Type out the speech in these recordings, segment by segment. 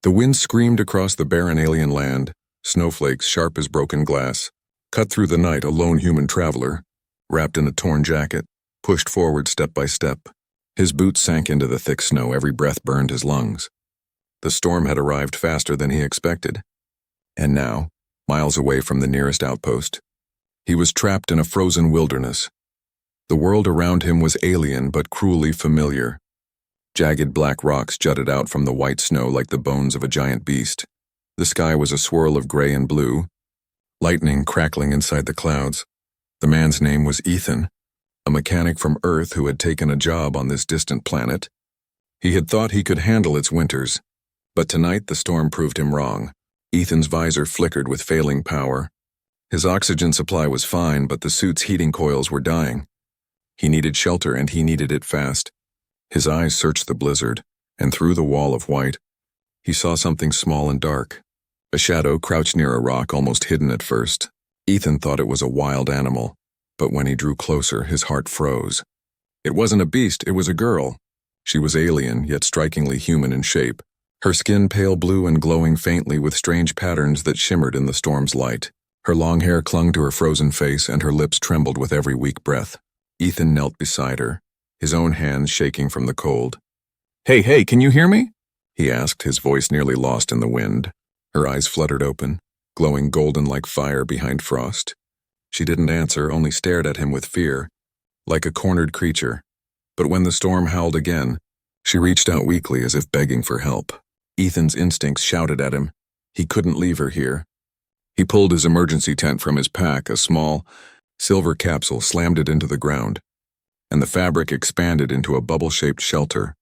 The wind screamed across the barren alien land, snowflakes sharp as broken glass. Cut through the night, a lone human traveler, wrapped in a torn jacket, pushed forward step by step. His boots sank into the thick snow, every breath burned his lungs. The storm had arrived faster than he expected. And now, miles away from the nearest outpost, he was trapped in a frozen wilderness. The world around him was alien but cruelly familiar. Jagged black rocks jutted out from the white snow like the bones of a giant beast. The sky was a swirl of gray and blue, lightning crackling inside the clouds. The man's name was Ethan, a mechanic from Earth who had taken a job on this distant planet. He had thought he could handle its winters, but tonight the storm proved him wrong. Ethan's visor flickered with failing power. His oxygen supply was fine, but the suit's heating coils were dying. He needed shelter, and he needed it fast. His eyes searched the blizzard, and through the wall of white, he saw something small and dark. A shadow crouched near a rock, almost hidden at first. Ethan thought it was a wild animal, but when he drew closer, his heart froze. It wasn't a beast, it was a girl. She was alien, yet strikingly human in shape. Her skin pale blue and glowing faintly with strange patterns that shimmered in the storm's light. Her long hair clung to her frozen face, and her lips trembled with every weak breath. Ethan knelt beside her, his own hands shaking from the cold. Hey, can you hear me?" he asked, his voice nearly lost in the wind. Her eyes fluttered open, glowing golden like fire behind frost. She didn't answer, only stared at him with fear, like a cornered creature. But when the storm howled again, she reached out weakly as if begging for help. Ethan's instincts shouted at him. He couldn't leave her here. He pulled his emergency tent from his pack, a small, silver capsule, slammed it into the ground, and the fabric expanded into a bubble-shaped shelter.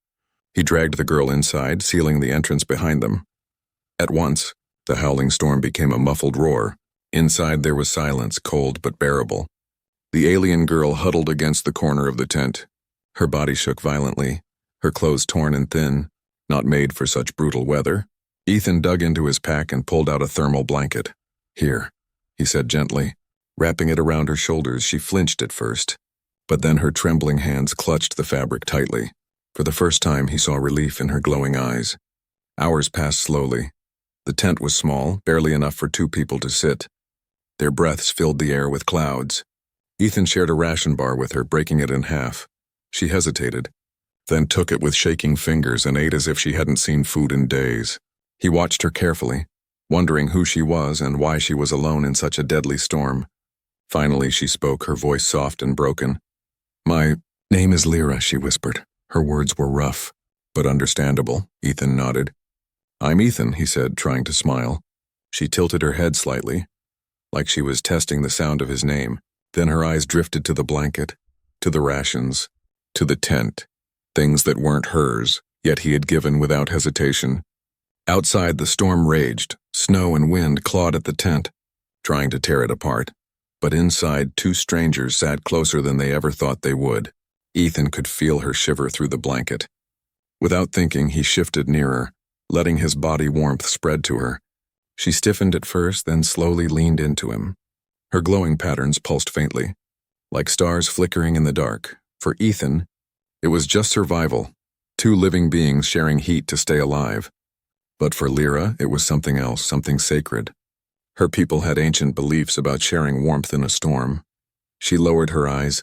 He dragged the girl inside, sealing the entrance behind them. At once, the howling storm became a muffled roar. Inside there was silence, cold but bearable. The alien girl huddled against the corner of the tent. Her body shook violently, her clothes torn and thin, not made for such brutal weather. Ethan dug into his pack and pulled out a thermal blanket. "Here," he said gently. Wrapping it around her shoulders, she flinched at first, but then her trembling hands clutched the fabric tightly. For the first time, he saw relief in her glowing eyes. Hours passed slowly. The tent was small, barely enough for 2 people to sit. Their breaths filled the air with clouds. Ethan shared a ration bar with her, breaking it in half. She hesitated, then took it with shaking fingers and ate as if she hadn't seen food in days. He watched her carefully, wondering who she was and why she was alone in such a deadly storm. Finally, she spoke, her voice soft and broken. "My name is Lyra," she whispered. Her words were rough, but understandable. Ethan nodded. "I'm Ethan," he said, trying to smile. She tilted her head slightly, like she was testing the sound of his name. Then her eyes drifted to the blanket, to the rations, to the tent, things that weren't hers, yet he had given without hesitation. Outside, the storm raged. Snow and wind clawed at the tent, trying to tear it apart. But inside, 2 strangers sat closer than they ever thought they would. Ethan could feel her shiver through the blanket. Without thinking, he shifted nearer, letting his body warmth spread to her. She stiffened at first, then slowly leaned into him. Her glowing patterns pulsed faintly, like stars flickering in the dark. For Ethan, it was just survival, 2 living beings sharing heat to stay alive. But for Lyra, it was something else, something sacred. Her people had ancient beliefs about sharing warmth in a storm. She lowered her eyes,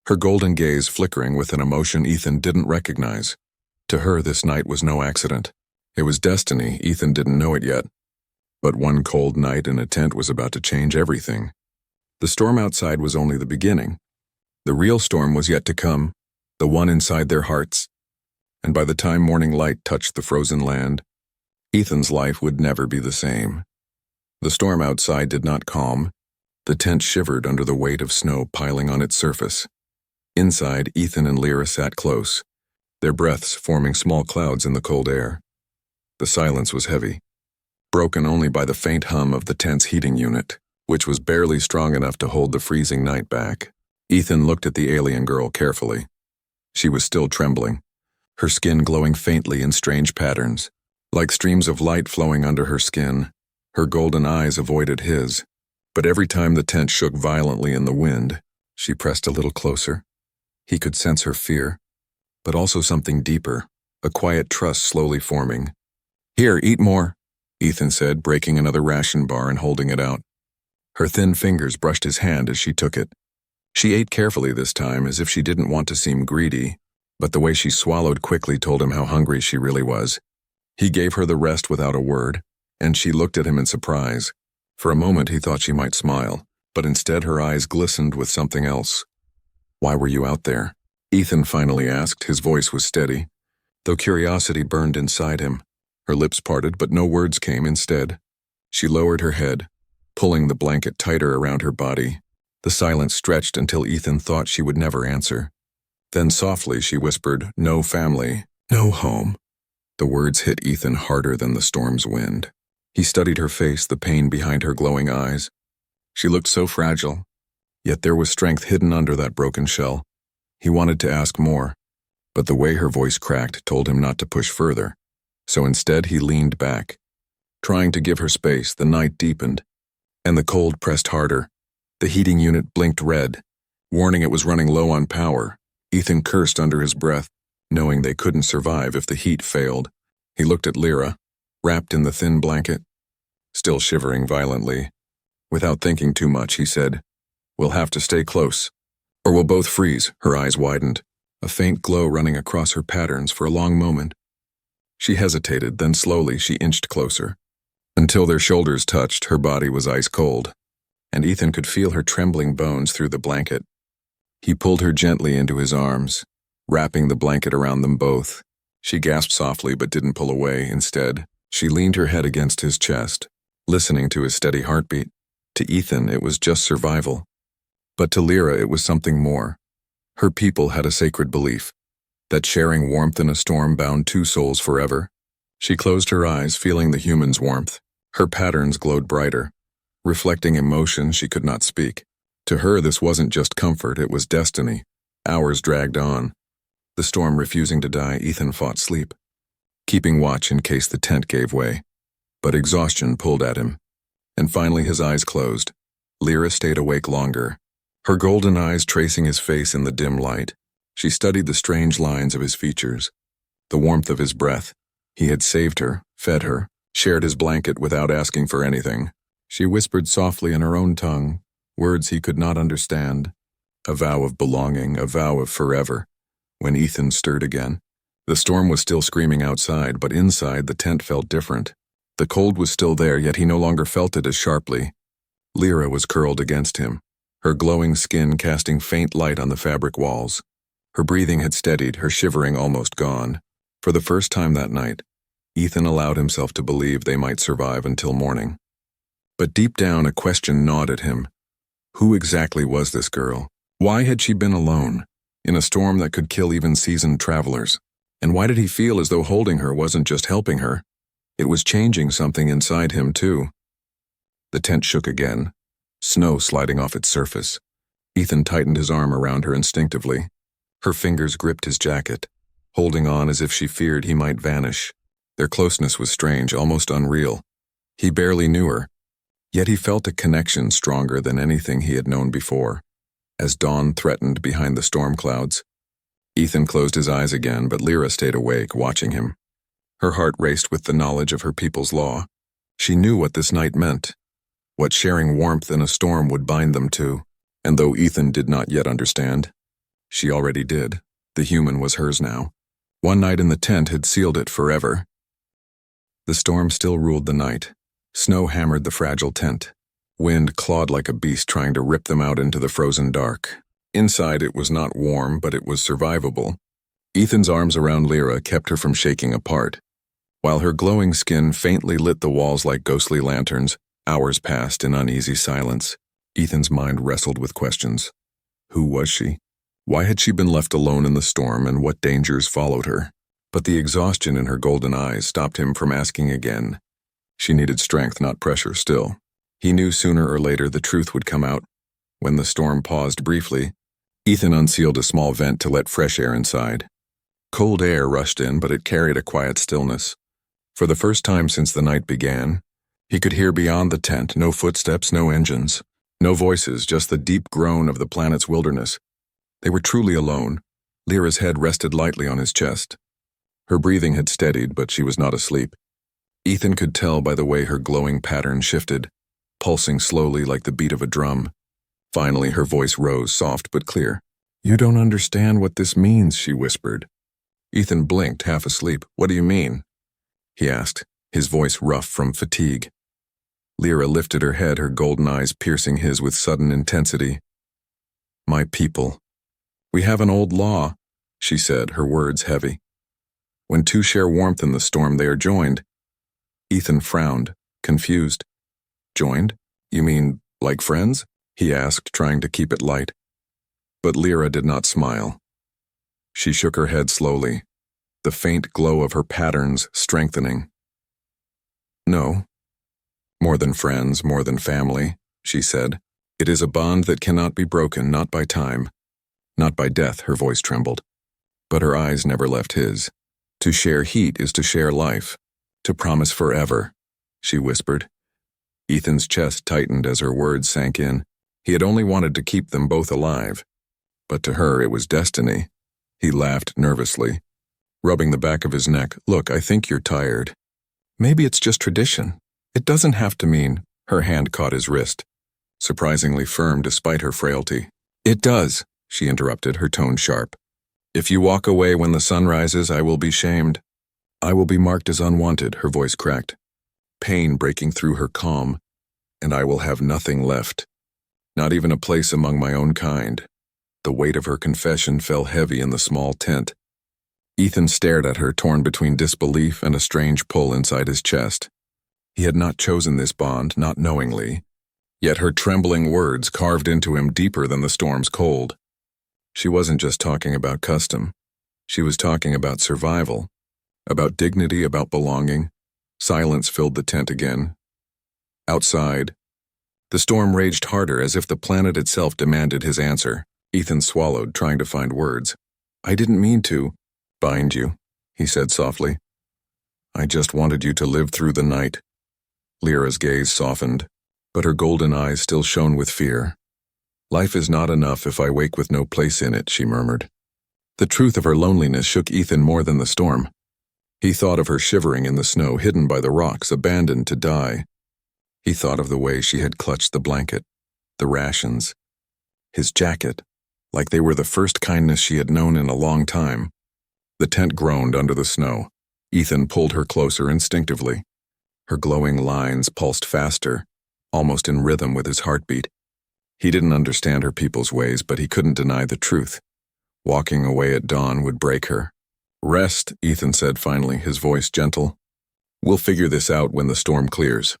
her golden gaze flickering with an emotion Ethan didn't recognize. To her, this night was no accident. It was destiny. Ethan didn't know it yet. But one cold night in a tent was about to change everything. The storm outside was only the beginning. The real storm was yet to come, the one inside their hearts. And by the time morning light touched the frozen land, Ethan's life would never be the same. The storm outside did not calm. The tent shivered under the weight of snow piling on its surface. Inside, Ethan and Lyra sat close, their breaths forming small clouds in the cold air. The silence was heavy, broken only by the faint hum of the tent's heating unit, which was barely strong enough to hold the freezing night back. Ethan looked at the alien girl carefully. She was still trembling, her skin glowing faintly in strange patterns, like streams of light flowing under her skin. Her golden eyes avoided his, but every time the tent shook violently in the wind, she pressed a little closer. He could sense her fear, but also something deeper, a quiet trust slowly forming. "Here, eat more," Ethan said, breaking another ration bar and holding it out. Her thin fingers brushed his hand as she took it. She ate carefully this time, as if she didn't want to seem greedy, but the way she swallowed quickly told him how hungry she really was. He gave her the rest without a word, and she looked at him in surprise. For a moment he thought she might smile, but instead her eyes glistened with something else. "Why were you out there?" Ethan finally asked. His voice was steady, though curiosity burned inside him. Her lips parted, but no words came instead. She lowered her head, pulling the blanket tighter around her body. The silence stretched until Ethan thought she would never answer. Then softly she whispered, "No family, no home." The words hit Ethan harder than the storm's wind. He studied her face, the pain behind her glowing eyes. She looked so fragile, yet there was strength hidden under that broken shell. He wanted to ask more, but the way her voice cracked told him not to push further. So instead he leaned back. Trying to give her space, the night deepened, and the cold pressed harder. The heating unit blinked red, warning it was running low on power. Ethan cursed under his breath, knowing they couldn't survive if the heat failed. He looked at Lyra, wrapped in the thin blanket, still shivering violently. Without thinking too much, he said, "We'll have to stay close, or we'll both freeze." Her eyes widened, a faint glow running across her patterns for a long moment. She hesitated, then slowly she inched closer. Until their shoulders touched, her body was ice cold, and Ethan could feel her trembling bones through the blanket. He pulled her gently into his arms, wrapping the blanket around them both. She gasped softly but didn't pull away. Instead, she leaned her head against his chest, listening to his steady heartbeat. To Ethan, it was just survival. But to Lyra, it was something more. Her people had a sacred belief that sharing warmth in a storm bound two souls forever. She closed her eyes, feeling the human's warmth. Her patterns glowed brighter, reflecting emotion she could not speak. To her, this wasn't just comfort, it was destiny. Hours dragged on. The storm refusing to die, Ethan fought sleep, keeping watch in case the tent gave way. But exhaustion pulled at him, and finally his eyes closed. Lyra stayed awake longer, her golden eyes tracing his face in the dim light. She studied the strange lines of his features, the warmth of his breath. He had saved her, fed her, shared his blanket without asking for anything. She whispered softly in her own tongue, words he could not understand. A vow of belonging, a vow of forever. When Ethan stirred again, the storm was still screaming outside, but inside the tent felt different. The cold was still there, yet he no longer felt it as sharply. Lyra was curled against him, her glowing skin casting faint light on the fabric walls. Her breathing had steadied, her shivering almost gone. For the first time that night, Ethan allowed himself to believe they might survive until morning. But deep down, a question gnawed at him. Who exactly was this girl? Why had she been alone, in a storm that could kill even seasoned travelers? And why did he feel as though holding her wasn't just helping her? It was changing something inside him, too. The tent shook again, snow sliding off its surface. Ethan tightened his arm around her instinctively. Her fingers gripped his jacket, holding on as if she feared he might vanish. Their closeness was strange, almost unreal. He barely knew her, yet he felt a connection stronger than anything he had known before. As dawn threatened behind the storm clouds, Ethan closed his eyes again, but Lyra stayed awake, watching him. Her heart raced with the knowledge of her people's law. She knew what this night meant, what sharing warmth in a storm would bind them to. And though Ethan did not yet understand, she already did. The human was hers now. One night in the tent had sealed it forever. The storm still ruled the night. Snow hammered the fragile tent. Wind clawed like a beast trying to rip them out into the frozen dark. Inside it was not warm, but it was survivable. Ethan's arms around Lyra kept her from shaking apart. While her glowing skin faintly lit the walls like ghostly lanterns, hours passed in uneasy silence. Ethan's mind wrestled with questions. Who was she? Why had she been left alone in the storm, and what dangers followed her? But the exhaustion in her golden eyes stopped him from asking again. She needed strength, not pressure, still. He knew sooner or later the truth would come out. When the storm paused briefly, Ethan unsealed a small vent to let fresh air inside. Cold air rushed in, but it carried a quiet stillness. For the first time since the night began, he could hear beyond the tent, no footsteps, no engines, no voices, just the deep groan of the planet's wilderness. They were truly alone. Lyra's head rested lightly on his chest. Her breathing had steadied, but she was not asleep. Ethan could tell by the way her glowing pattern shifted, pulsing slowly like the beat of a drum. Finally, her voice rose, soft but clear. "You don't understand what this means," she whispered. Ethan blinked, half asleep. "What do you mean?" he asked, his voice rough from fatigue. Lyra lifted her head, her golden eyes piercing his with sudden intensity. "My people. We have an old law," she said, her words heavy. "When two share warmth in the storm, they are joined." Ethan frowned, confused. "Joined? You mean like friends?" he asked, trying to keep it light. But Lyra did not smile. She shook her head slowly, the faint glow of her patterns strengthening. "No. More than friends, more than family," she said. "It is a bond that cannot be broken, not by time, not by death," her voice trembled. But her eyes never left his. "To share heat is to share life, to promise forever," she whispered. Ethan's chest tightened as her words sank in. He had only wanted to keep them both alive. But to her it was destiny. He laughed nervously, rubbing the back of his neck. "Look, I think you're tired. Maybe it's just tradition. It doesn't have to mean—" Her hand caught his wrist, surprisingly firm despite her frailty. "It does," she interrupted, her tone sharp. "If you walk away when the sun rises, I will be shamed. I will be marked as unwanted," her voice cracked, pain breaking through her calm, "and I will have nothing left. Not even a place among my own kind." The weight of her confession fell heavy in the small tent. Ethan stared at her, torn between disbelief and a strange pull inside his chest. He had not chosen this bond, not knowingly, yet her trembling words carved into him deeper than the storm's cold. She wasn't just talking about custom. She was talking about survival, about dignity, about belonging. Silence filled the tent again. Outside, the storm raged harder, as if the planet itself demanded his answer. Ethan swallowed, trying to find words. "I didn't mean to bind you," he said softly. "I just wanted you to live through the night." Lyra's gaze softened, but her golden eyes still shone with fear. "Life is not enough if I wake with no place in it," she murmured. The truth of her loneliness shook Ethan more than the storm. He thought of her shivering in the snow, hidden by the rocks, abandoned to die. He thought of the way she had clutched the blanket, the rations, his jacket, like they were the first kindness she had known in a long time. The tent groaned under the snow. Ethan pulled her closer instinctively. Her glowing lines pulsed faster, almost in rhythm with his heartbeat. He didn't understand her people's ways, but he couldn't deny the truth. Walking away at dawn would break her. "Rest," Ethan said finally, his voice gentle. "We'll figure this out when the storm clears."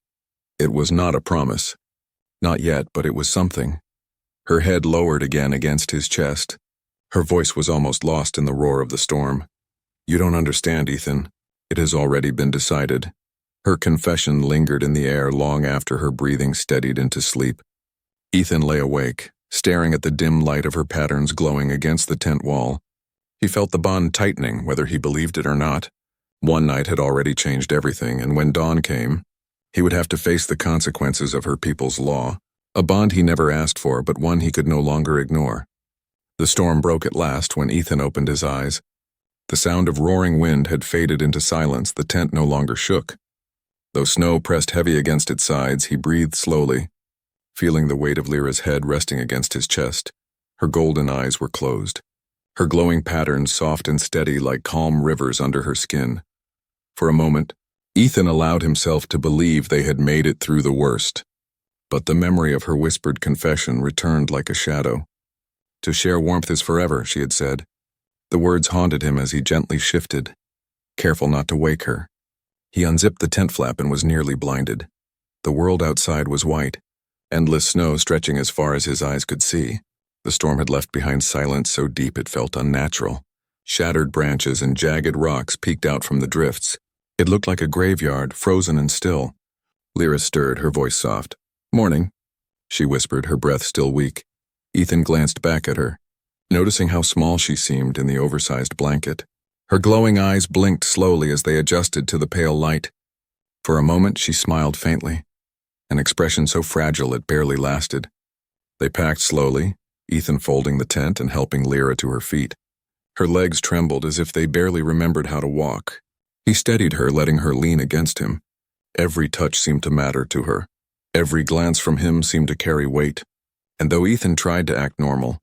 It was not a promise. Not yet, but it was something. Her head lowered again against his chest. Her voice was almost lost in the roar of the storm. "You don't understand, Ethan. It has already been decided." Her confession lingered in the air long after her breathing steadied into sleep. Ethan lay awake, staring at the dim light of her patterns glowing against the tent wall. He felt the bond tightening, whether he believed it or not. One night had already changed everything, and when dawn came, he would have to face the consequences of her people's law. A bond he never asked for, but one he could no longer ignore. The storm broke at last when Ethan opened his eyes. The sound of roaring wind had faded into silence. The tent no longer shook. Though snow pressed heavy against its sides, he breathed slowly, feeling the weight of Lyra's head resting against his chest. Her golden eyes were closed, her glowing patterns soft and steady like calm rivers under her skin. For a moment, Ethan allowed himself to believe they had made it through the worst. But the memory of her whispered confession returned like a shadow. "To share warmth is forever," she had said. The words haunted him as he gently shifted, careful not to wake her. He unzipped the tent flap and was nearly blinded. The world outside was white, endless snow stretching as far as his eyes could see. The storm had left behind silence so deep it felt unnatural. Shattered branches and jagged rocks peeked out from the drifts. It looked like a graveyard, frozen and still. Lyra stirred, her voice soft. "Morning," she whispered, her breath still weak. Ethan glanced back at her, noticing how small she seemed in the oversized blanket. Her glowing eyes blinked slowly as they adjusted to the pale light. For a moment she smiled faintly, an expression so fragile it barely lasted. They packed slowly, Ethan folding the tent and helping Lyra to her feet. Her legs trembled as if they barely remembered how to walk. He steadied her, letting her lean against him. Every touch seemed to matter to her. Every glance from him seemed to carry weight. And though Ethan tried to act normal,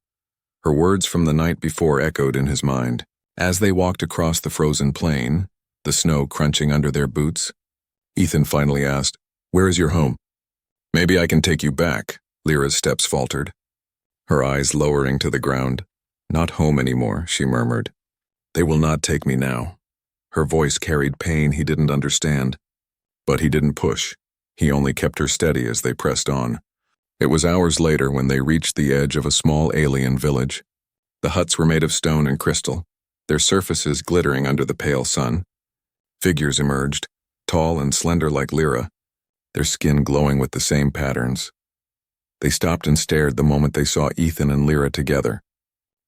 her words from the night before echoed in his mind. As they walked across the frozen plain, the snow crunching under their boots, Ethan finally asked, "Where is your home?" "Maybe I can take you back," Lyra's steps faltered, her eyes lowering to the ground. "Not home anymore," she murmured. "They will not take me now." Her voice carried pain he didn't understand. But he didn't push. He only kept her steady as they pressed on. It was hours later when they reached the edge of a small alien village. The huts were made of stone and crystal, their surfaces glittering under the pale sun. Figures emerged, tall and slender like Lyra, their skin glowing with the same patterns. They stopped and stared the moment they saw Ethan and Lyra together.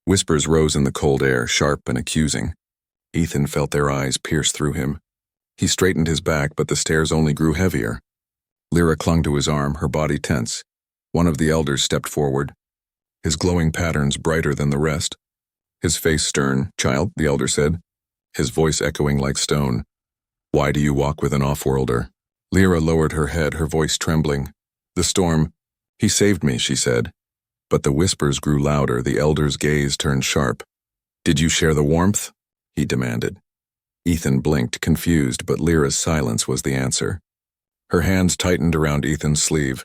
Whispers rose in the cold air, sharp and accusing. Ethan felt their eyes pierce through him. He straightened his back, but the stares only grew heavier. Lyra clung to his arm, her body tense. One of the elders stepped forward, his glowing patterns brighter than the rest. His face stern. "Child," the elder said, his voice echoing like stone. "Why do you walk with an off-worlder?" Lyra lowered her head, her voice trembling. "The storm. He saved me," she said. But the whispers grew louder, the elder's gaze turned sharp. "Did you share the warmth?" he demanded. Ethan blinked, confused, but Lyra's silence was the answer. Her hands tightened around Ethan's sleeve,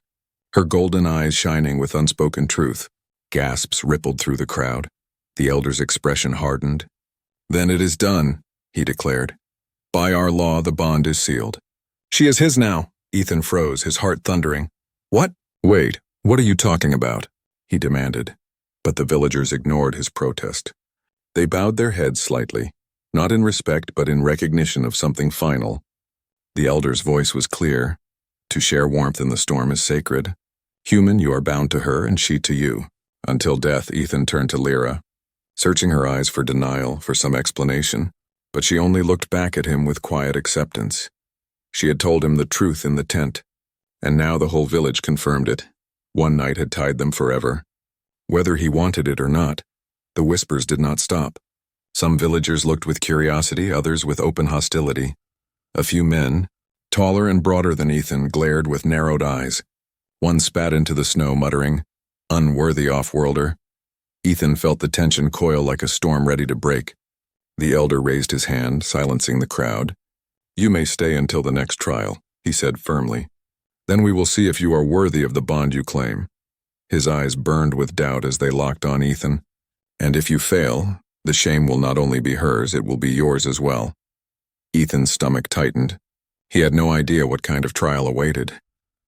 her golden eyes shining with unspoken truth. Gasps rippled through the crowd. The elder's expression hardened. "Then it is done," he declared. "By our law, the bond is sealed." "She is his now." Ethan froze, his heart thundering. "What?" "Wait, what are you talking about?" he demanded. But the villagers ignored his protest. They bowed their heads slightly, not in respect but in recognition of something final. The elder's voice was clear. "To share warmth in the storm is sacred. Human, you are bound to her and she to you." Until death, Ethan turned to Lyra, searching her eyes for denial, for some explanation, but she only looked back at him with quiet acceptance. She had told him the truth in the tent, and now the whole village confirmed it. One night had tied them forever. Whether he wanted it or not, the whispers did not stop. Some villagers looked with curiosity, others with open hostility. A few men, taller and broader than Ethan, glared with narrowed eyes. One spat into the snow, muttering, "Unworthy off-worlder." Ethan felt the tension coil like a storm ready to break. The elder raised his hand, silencing the crowd. "You may stay until the next trial," he said firmly. "Then we will see if you are worthy of the bond you claim." His eyes burned with doubt as they locked on Ethan. "And if you fail, the shame will not only be hers, it will be yours as well." Ethan's stomach tightened. He had no idea what kind of trial awaited,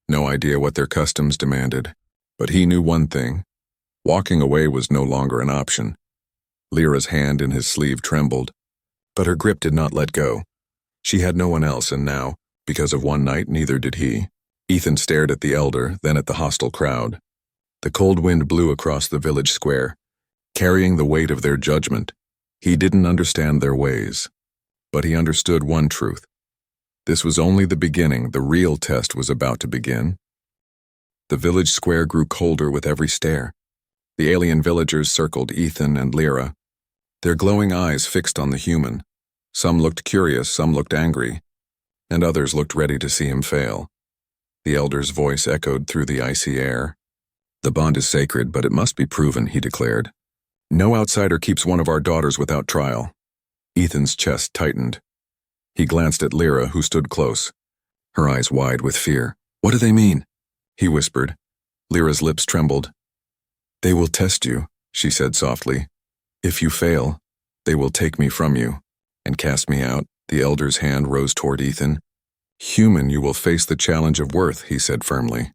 no idea what their customs demanded. But he knew one thing. Walking away was no longer an option. Lyra's hand in his sleeve trembled, but her grip did not let go. She had no one else, and now, because of one night, neither did he. Ethan stared at the elder, then at the hostile crowd. The cold wind blew across the village square, carrying the weight of their judgment. He didn't understand their ways, but he understood one truth. This was only the beginning. The real test was about to begin. The village square grew colder with every stare. The alien villagers circled Ethan and Lyra, their glowing eyes fixed on the human. Some looked curious, some looked angry, and others looked ready to see him fail. The elder's voice echoed through the icy air. "The bond is sacred, but it must be proven," he declared. "No outsider keeps one of our daughters without trial." Ethan's chest tightened. He glanced at Lyra, who stood close, her eyes wide with fear. "What do they mean?" he whispered. Lyra's lips trembled. "They will test you," she said softly. "If you fail, they will take me from you and cast me out." The elder's hand rose toward Ethan. "Human, you will face the challenge of worth," he said firmly.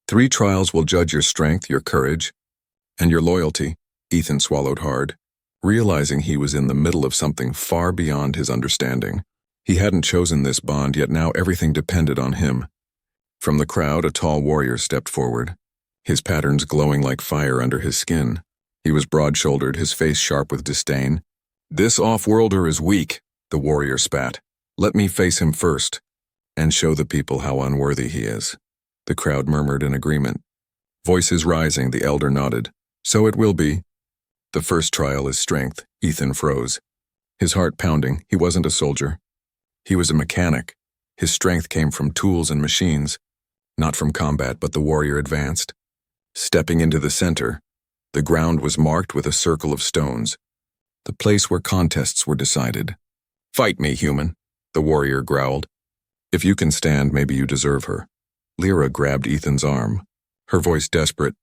"3 trials will judge your strength, your courage, and your loyalty." Ethan swallowed hard, realizing he was in the middle of something far beyond his understanding. He hadn't chosen this bond, yet now everything depended on him. From the crowd, a tall warrior stepped forward, his patterns glowing like fire under his skin. He was broad-shouldered, his face sharp with disdain. "This off-worlder is weak," the warrior spat. "Let me face him first, and show the people how unworthy he is." The crowd murmured in agreement. Voices rising, the elder nodded. "So it will be." "The first trial is strength." Ethan froze, his heart pounding. He wasn't a soldier. He was a mechanic. His strength came from tools and machines, not from combat, but the warrior advanced. Stepping into the center, the ground was marked with a circle of stones, the place where contests were decided. "Fight me, human," the warrior growled. "If you can stand, maybe you deserve her." Lyra grabbed Ethan's arm, her voice desperate.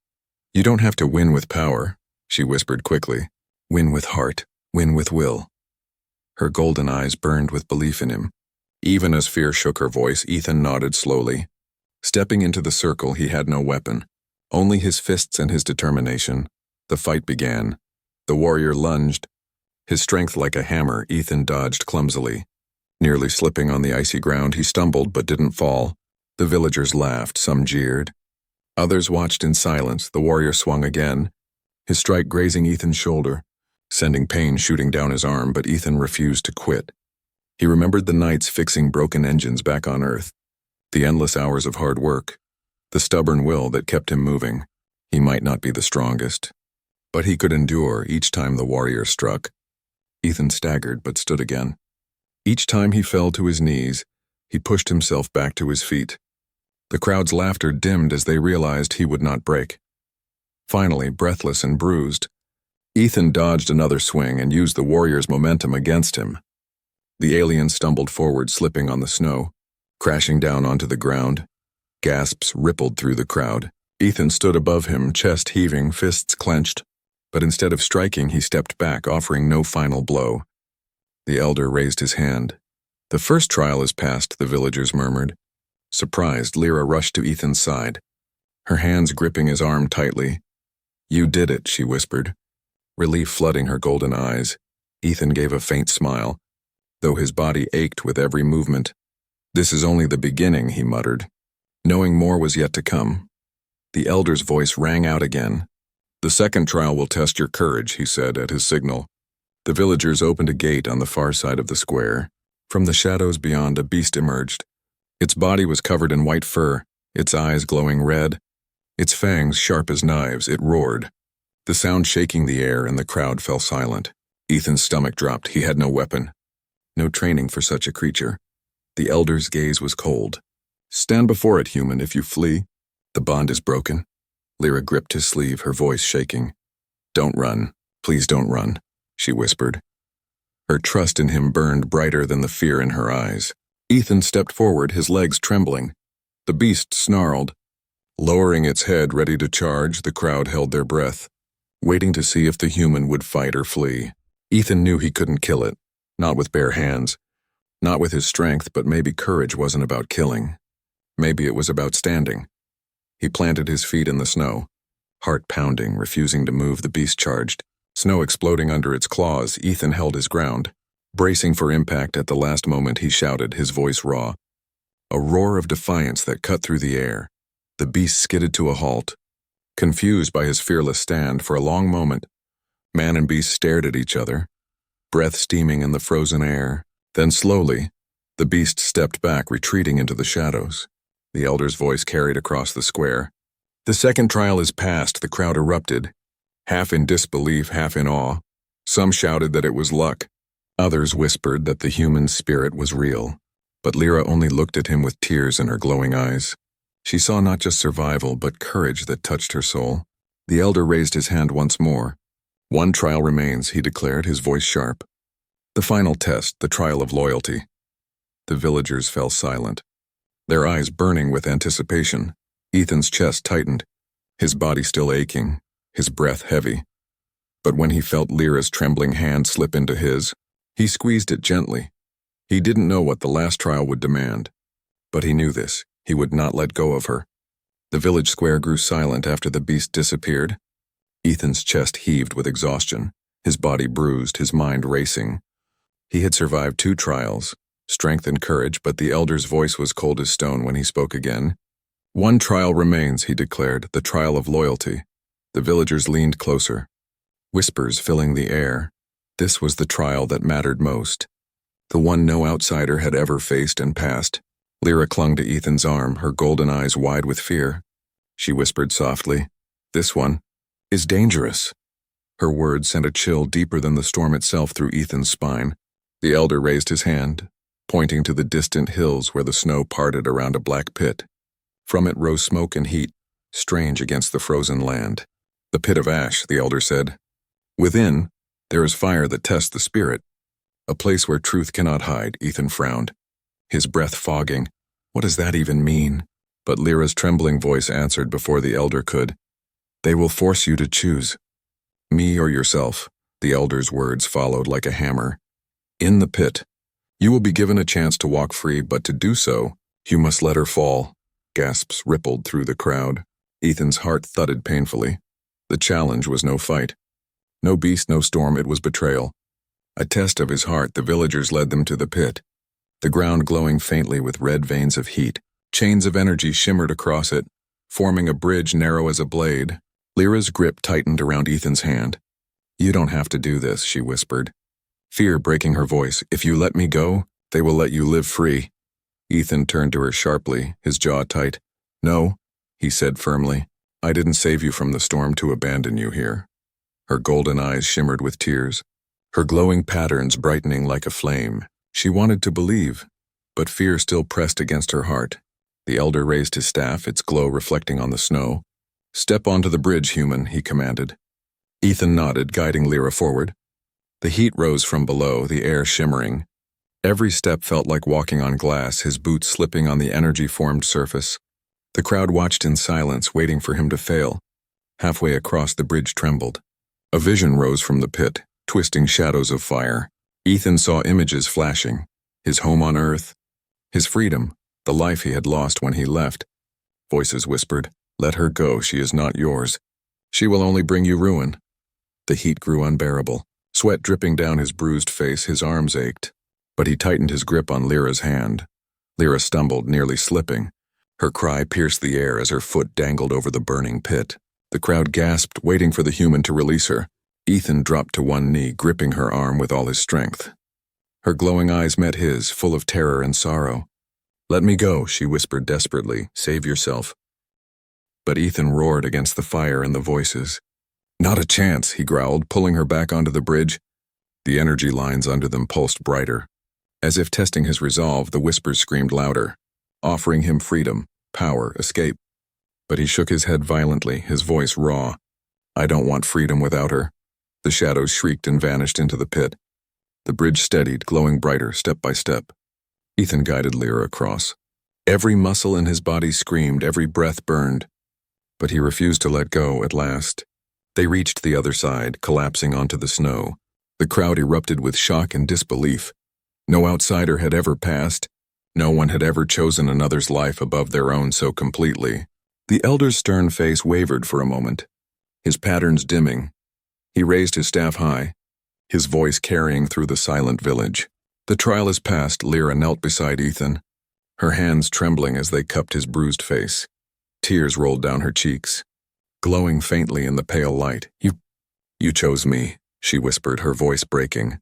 "You don't have to win with power," she whispered quickly. "Win with heart, win with will." Her golden eyes burned with belief in him. Even as fear shook her voice, Ethan nodded slowly. Stepping into the circle, he had no weapon, only his fists and his determination. The fight began. The warrior lunged. His strength like a hammer, Ethan dodged clumsily. Nearly slipping on the icy ground, he stumbled but didn't fall. The villagers laughed, some jeered. Others watched in silence. The warrior swung again, his strike grazing Ethan's shoulder, sending pain shooting down his arm, but Ethan refused to quit. He remembered the nights fixing broken engines back on Earth, the endless hours of hard work, the stubborn will that kept him moving. He might not be the strongest, but he could endure each time the warrior struck. Ethan staggered but stood again. Each time he fell to his knees, he pushed himself back to his feet. The crowd's laughter dimmed as they realized he would not break. Finally, breathless and bruised, Ethan dodged another swing and used the warrior's momentum against him. The alien stumbled forward, slipping on the snow, crashing down onto the ground. Gasps rippled through the crowd. Ethan stood above him, chest heaving, fists clenched. But instead of striking, he stepped back, offering no final blow. The elder raised his hand. "The first trial is past," the villagers murmured. Surprised, Lyra rushed to Ethan's side, her hands gripping his arm tightly. "You did it," she whispered, relief flooding her golden eyes. Ethan gave a faint smile, though his body ached with every movement. "This is only the beginning," he muttered, knowing more was yet to come. The elder's voice rang out again. "The second trial will test your courage," he said at his signal. The villagers opened a gate on the far side of the square. From the shadows beyond, a beast emerged. Its body was covered in white fur, its eyes glowing red, its fangs sharp as knives. It roared, the sound shaking the air, and the crowd fell silent. Ethan's stomach dropped. He had no weapon, no training for such a creature. The elder's gaze was cold. "Stand before it, human. If you flee, the bond is broken." Lyra gripped his sleeve, her voice shaking. "Don't run. Please don't run," she whispered. Her trust in him burned brighter than the fear in her eyes. Ethan stepped forward, his legs trembling. The beast snarled. Lowering its head, ready to charge, the crowd held their breath, waiting to see if the human would fight or flee. Ethan knew he couldn't kill it, not with bare hands, not with his strength, but maybe courage wasn't about killing. Maybe it was about standing. He planted his feet in the snow, heart pounding, refusing to move. The beast charged, snow exploding under its claws. Ethan held his ground, bracing for impact. At the last moment, he shouted, his voice raw, a roar of defiance that cut through the air. The beast skidded to a halt, confused by his fearless stand. For a long moment, man and beast stared at each other, breath steaming in the frozen air. Then slowly, the beast stepped back, retreating into the shadows. The elder's voice carried across the square. "The second trial is past." The crowd erupted, half in disbelief, half in awe. Some shouted that it was luck. Others whispered that the human spirit was real. But Lyra only looked at him with tears in her glowing eyes. She saw not just survival, but courage that touched her soul. The elder raised his hand once more. "One trial remains," he declared, his voice sharp. "The final test, the trial of loyalty." The villagers fell silent, their eyes burning with anticipation. Ethan's chest tightened, his body still aching, his breath heavy. But when he felt Lyra's trembling hand slip into his, he squeezed it gently. He didn't know what the last trial would demand, but he knew this. He would not let go of her. The village square grew silent after the beast disappeared. Ethan's chest heaved with exhaustion, his body bruised, his mind racing. He had survived 2 trials, strength and courage, but the elder's voice was cold as stone when he spoke again. "One trial remains," he declared, "the trial of loyalty." The villagers leaned closer, whispers filling the air. This was the trial that mattered most, the one no outsider had ever faced and passed. Lyra clung to Ethan's arm, her golden eyes wide with fear. She whispered softly, "This one is dangerous." Her words sent a chill deeper than the storm itself through Ethan's spine. The elder raised his hand, pointing to the distant hills where the snow parted around a black pit. From it rose smoke and heat, strange against the frozen land. The pit of ash, the elder said. Within, there is fire that tests the spirit. A place where truth cannot hide, Ethan frowned, his breath fogging. What does that even mean? But Lyra's trembling voice answered before the elder could. They will force you to choose. Me or yourself, the elder's words followed like a hammer. In the pit, you will be given a chance to walk free, but to do so, you must let her fall. Gasps rippled through the crowd. Ethan's heart thudded painfully. The challenge was no fight. No beast, no storm, it was betrayal. A test of his heart, the villagers led them to the pit. The ground glowing faintly with red veins of heat. Chains of energy shimmered across it, forming a bridge narrow as a blade. Lyra's grip tightened around Ethan's hand. You don't have to do this, she whispered, fear breaking her voice. If you let me go, they will let you live free. Ethan turned to her sharply, his jaw tight. No, he said firmly. I didn't save you from the storm to abandon you here. Her golden eyes shimmered with tears, her glowing patterns brightening like a flame. She wanted to believe, but fear still pressed against her heart. The elder raised his staff, its glow reflecting on the snow. Step onto the bridge, human, he commanded. Ethan nodded, guiding Lyra forward. The heat rose from below, the air shimmering. Every step felt like walking on glass, his boots slipping on the energy-formed surface. The crowd watched in silence, waiting for him to fail. Halfway across, the bridge trembled. A vision rose from the pit, twisting shadows of fire. Ethan saw images flashing. His home on Earth, his freedom, the life he had lost when he left. Voices whispered, let her go, she is not yours. She will only bring you ruin. The heat grew unbearable, sweat dripping down his bruised face, his arms ached. But he tightened his grip on Lyra's hand. Lyra stumbled, nearly slipping. Her cry pierced the air as her foot dangled over the burning pit. The crowd gasped, waiting for the human to release her. Ethan dropped to one knee, gripping her arm with all his strength. Her glowing eyes met his, full of terror and sorrow. Let me go, she whispered desperately. Save yourself. But Ethan roared against the fire and the voices. Not a chance, he growled, pulling her back onto the bridge. The energy lines under them pulsed brighter. As if testing his resolve, the whispers screamed louder, offering him freedom, power, escape. But he shook his head violently, his voice raw. I don't want freedom without her. The shadows shrieked and vanished into the pit. The bridge steadied, glowing brighter, step by step. Ethan guided Lyra across. Every muscle in his body screamed, every breath burned. But he refused to let go at last. They reached the other side, collapsing onto the snow. The crowd erupted with shock and disbelief. No outsider had ever passed. No one had ever chosen another's life above their own so completely. The elder's stern face wavered for a moment, his patterns dimming. He raised his staff high, his voice carrying through the silent village. The trial is past, Lyra knelt beside Ethan, her hands trembling as they cupped his bruised face. Tears rolled down her cheeks, glowing faintly in the pale light. You chose me, she whispered, her voice breaking.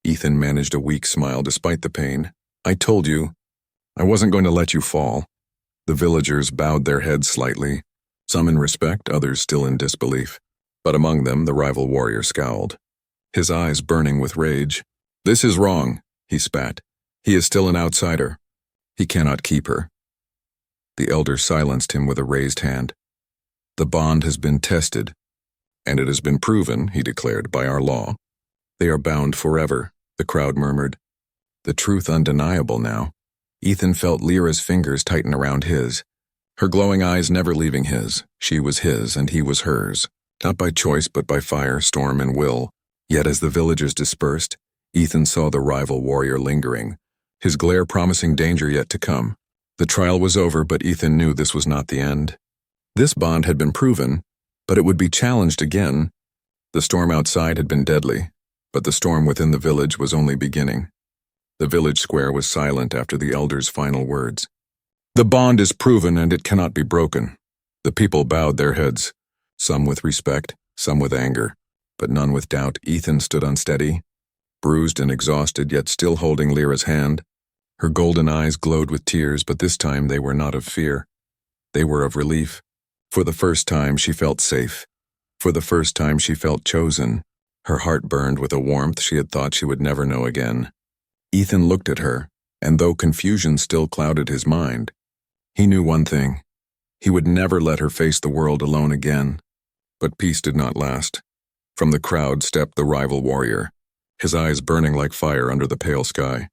Ethan managed a weak smile despite the pain. I told you, I wasn't going to let you fall. The villagers bowed their heads slightly, some in respect, others still in disbelief. But among them, the rival warrior scowled, his eyes burning with rage. This is wrong, he spat. He is still an outsider. He cannot keep her. The elder silenced him with a raised hand. The bond has been tested, and it has been proven, he declared, by our law. They are bound forever, the crowd murmured. The truth undeniable now. Ethan felt Lyra's fingers tighten around his, her glowing eyes never leaving his. She was his, and he was hers, not by choice but by fire, storm, and will. Yet as the villagers dispersed, Ethan saw the rival warrior lingering, his glare promising danger yet to come. The trial was over, but Ethan knew this was not the end. This bond had been proven, but it would be challenged again. The storm outside had been deadly, but the storm within the village was only beginning. The village square was silent after the elder's final words. The bond is proven and it cannot be broken. The people bowed their heads, some with respect, some with anger, but none with doubt. Ethan stood unsteady, bruised and exhausted, yet still holding Lyra's hand. Her golden eyes glowed with tears, but this time they were not of fear. They were of relief. For the first time she felt safe. For the first time she felt chosen. Her heart burned with a warmth she had thought she would never know again. Ethan looked at her, And though confusion still clouded his mind, he knew one thing. He would never let her face the world alone again. But peace did not last. From the crowd stepped the rival warrior, his eyes burning like fire under the pale sky.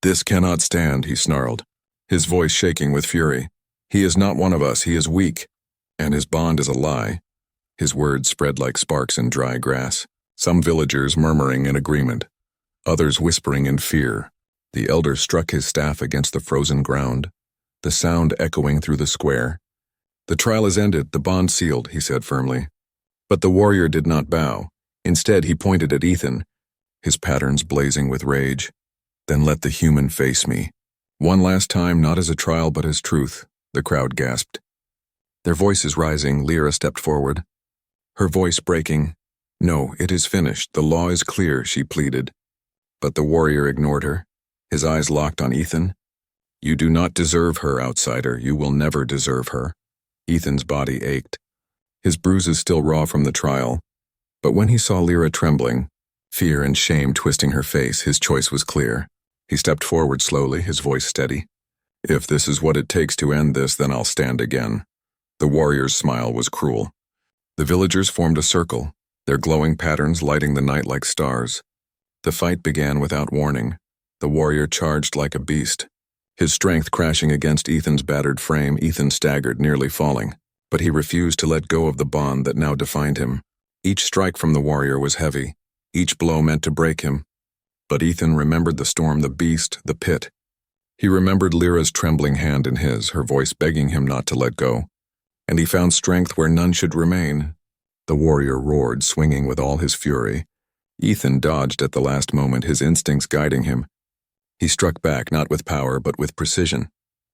"This cannot stand," he snarled, his voice shaking with fury. "He is not one of us, he is weak, and his bond is a lie." His words spread like sparks in dry grass, some villagers murmuring in agreement, others whispering in fear. The elder struck his staff against the frozen ground, the sound echoing through the square. "The trial is ended, the bond sealed," he said firmly. But the warrior did not bow. Instead, he pointed at Ethan, his patterns blazing with rage. "Then let the human face me. One last time, not as a trial but as truth," the crowd gasped. Their voices rising, Lyra stepped forward, her voice breaking. "No, it is finished. The law is clear," she pleaded. But the warrior ignored her, his eyes locked on Ethan. "You do not deserve her, outsider. You will never deserve her." Ethan's body ached, his bruises still raw from the trial. But when he saw Lyra trembling, fear and shame twisting her face, his choice was clear. He stepped forward slowly, his voice steady. "If this is what it takes to end this, then I'll stand again." The warrior's smile was cruel. The villagers formed a circle, their glowing patterns lighting the night like stars. The fight began without warning. The warrior charged like a beast, his strength crashing against Ethan's battered frame. Ethan staggered, nearly falling, but he refused to let go of the bond that now defined him. Each strike from the warrior was heavy, each blow meant to break him. But Ethan remembered the storm, the beast, the pit. He remembered Lyra's trembling hand in his, her voice begging him not to let go. And he found strength where none should remain. The warrior roared, swinging with all his fury. Ethan dodged at the last moment, his instincts guiding him. He struck back, not with power, but with precision.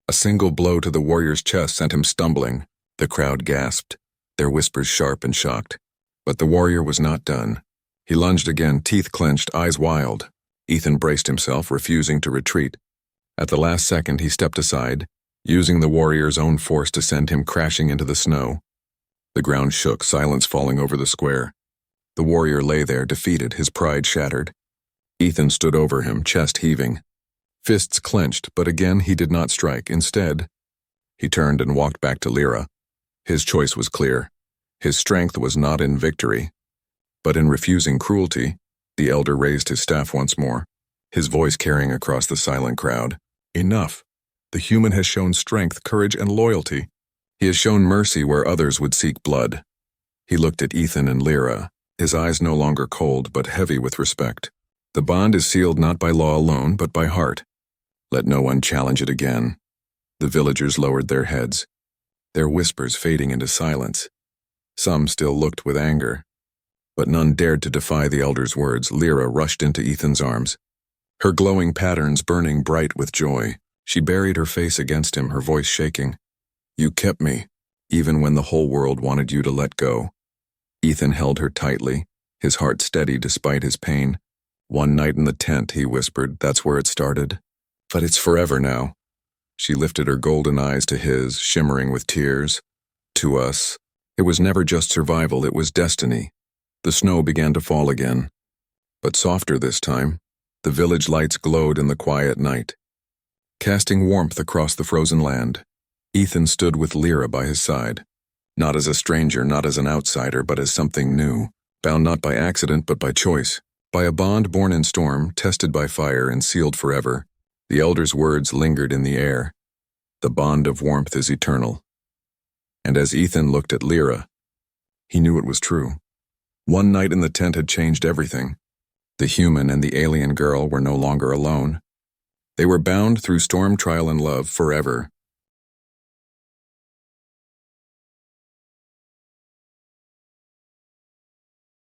A single blow to the warrior's chest sent him stumbling. The crowd gasped, their whispers sharp and shocked. But the warrior was not done. He lunged again, teeth clenched, eyes wild. Ethan braced himself, refusing to retreat. At the last second, he stepped aside, using the warrior's own force to send him crashing into the snow. The ground shook, silence falling over the square. The warrior lay there, defeated, his pride shattered. Ethan stood over him, chest heaving. Fists clenched, but again he did not strike. Instead, he turned and walked back to Lyra. His choice was clear. His strength was not in victory, but in refusing cruelty. The elder raised his staff once more, his voice carrying across the silent crowd. "Enough. The human has shown strength, courage, and loyalty. He has shown mercy where others would seek blood." He looked at Ethan and Lyra, his eyes no longer cold but heavy with respect. "The bond is sealed not by law alone, but by heart. Let no one challenge it again." The villagers lowered their heads, their whispers fading into silence. Some still looked with anger, but none dared to defy the elder's words. Lyra rushed into Ethan's arms, her glowing patterns burning bright with joy. She buried her face against him, her voice shaking. "You kept me, even when the whole world wanted you to let go." Ethan held her tightly, his heart steady despite his pain. "One night in the tent," he whispered, "that's where it started. But it's forever now." She lifted her golden eyes to his, shimmering with tears. "To us, it was never just survival, it was destiny." The snow began to fall again, but softer this time. The village lights glowed in the quiet night, casting warmth across the frozen land. Ethan stood with Lyra by his side, not as a stranger, not as an outsider, but as something new, bound not by accident but by choice, by a bond born in storm, tested by fire, and sealed forever. The elder's words lingered in the air. The bond of warmth is eternal. And as Ethan looked at Lyra, he knew it was true. One night in the tent had changed everything. The human and the alien girl were no longer alone. They were bound through storm, trial, and love forever.